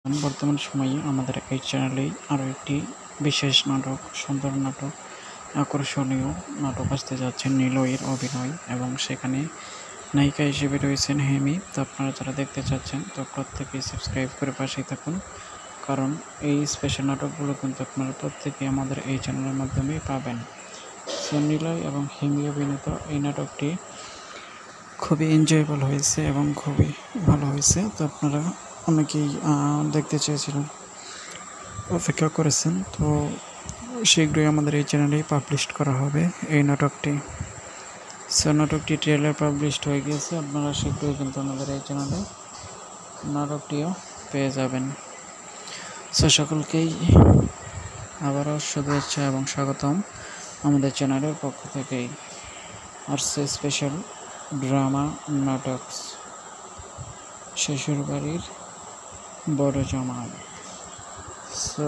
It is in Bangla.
বর্তমান সময়ে আমাদের এই চ্যানেলেই আরও একটি বিশেষ নাটক, সুন্দর নাটক, আকর্ষণীয় নাটক আসতে যাচ্ছে নিলয়ের অভিনয়, এবং সেখানে নায়িকা হিসেবে রয়েছেন হেমি। তো আপনারা যারা দেখতে চাচ্ছেন তো প্রত্যেকেই সাবস্ক্রাইব করে পাশেই থাকুন, কারণ এই স্পেশাল নাটকগুলো কিন্তু আপনারা প্রত্যেকেই আমাদের এই চ্যানেলের মাধ্যমেই পাবেন। সো নিলয় এবং হেমি অভিনীত এই নাটকটি খুবই এনজয়েবল হয়েছে এবং খুবই ভালো হয়েছে। তো আপনারা অনেকেই দেখতে চেয়েছিলেন, অপেক্ষা করেছেন। তো শীঘ্রই আমাদের এই চ্যানেলেই পাবলিশ করা হবে এই নাটকটি। সো নাটকটি ট্রেলার পাবলিশড হয়ে গিয়েছে, আপনারা শীঘ্রই কিন্তু আমাদের এই চ্যানেলে নাটকটিও পেয়ে যাবেন। সো সকলকেই আবারও শুভেচ্ছা এবং স্বাগতম আমাদের চ্যানেলের পক্ষ থেকেই। আসছে স্পেশাল ড্রামা নাটক শ্বশুরবাড়ির বড় জামাই। সো